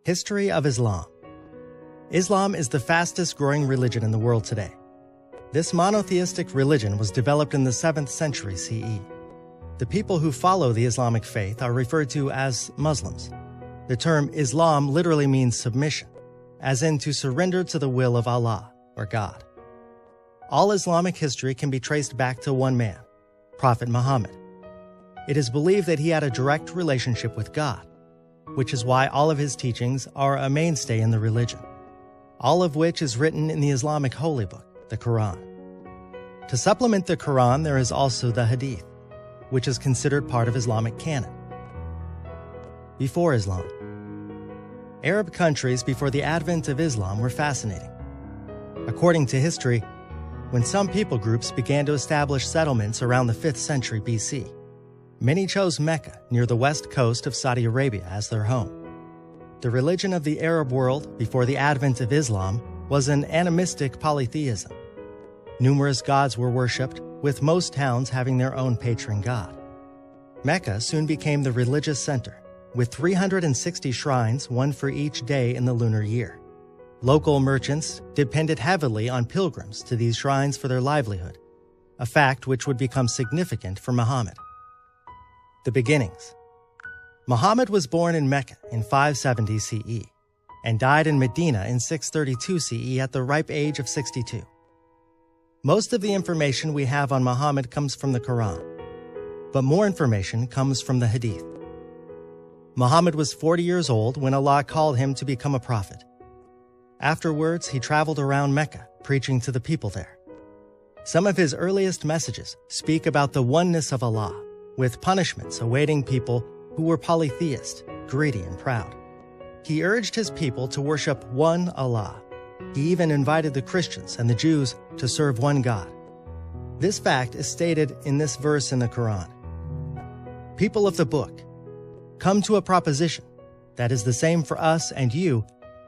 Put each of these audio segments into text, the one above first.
History of Islam. Islam is the fastest growing religion in the world today. This monotheistic religion was developed in the 7th century CE. The people who follow the Islamic faith are referred to as Muslims. The term Islam literally means submission, as in to surrender to the will of Allah, or God. All Islamic history can be traced back to one man, Prophet Muhammad. It is believed that he had a direct relationship with God, which is why all of his teachings are a mainstay in the religion, all of which is written in the Islamic holy book, the Quran. To supplement the Quran, there is also the Hadith, which is considered part of Islamic canon. Before Islam, Arab countries before the advent of Islam were fascinating. According to history, when some people groups began to establish settlements around the 5th century BC, many chose Mecca near the west coast of Saudi Arabia as their home. The religion of the Arab world before the advent of Islam was an animistic polytheism. Numerous gods were worshipped, with most towns having their own patron god. Mecca soon became the religious center, with 360 shrines, one for each day in the lunar year. Local merchants depended heavily on pilgrims to these shrines for their livelihood, a fact which would become significant for Muhammad. The beginnings. Muhammad was born in Mecca in 570 CE and died in Medina in 632 CE at the ripe age of 62. Most of the information we have on Muhammad comes from the Quran, but more information comes from the Hadith. Muhammad was 40 years old when Allah called him to become a prophet. Afterwards, he traveled around Mecca, preaching to the people there. Some of his earliest messages speak about the oneness of Allah, with punishments awaiting people who were polytheist, greedy, and proud. He urged his people to worship one Allah. He even invited the Christians and the Jews to serve one God. This fact is stated in this verse in the Quran. People of the book, come to a proposition that is the same for us and you,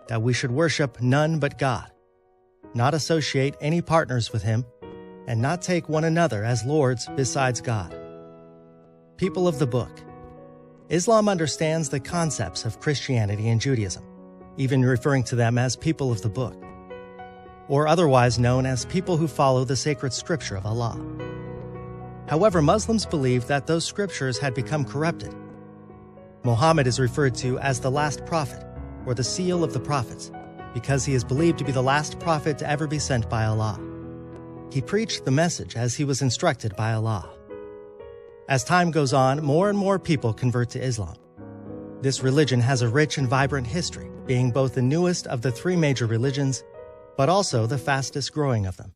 that we should worship none but God, not associate any partners with Him, and not take one another as lords besides God. People of the book. Islam understands the concepts of Christianity and Judaism, even referring to them as people of the book, or otherwise known as people who follow the sacred scripture of Allah. However, Muslims believe that those scriptures had become corrupted. Muhammad is referred to as the last prophet, or the seal of the prophets, because he is believed to be the last prophet to ever be sent by Allah. He preached the message as he was instructed by Allah. As time goes on, more and more people convert to Islam. This religion has a rich and vibrant history, being both the newest of the 3 major religions, but also the fastest growing of them.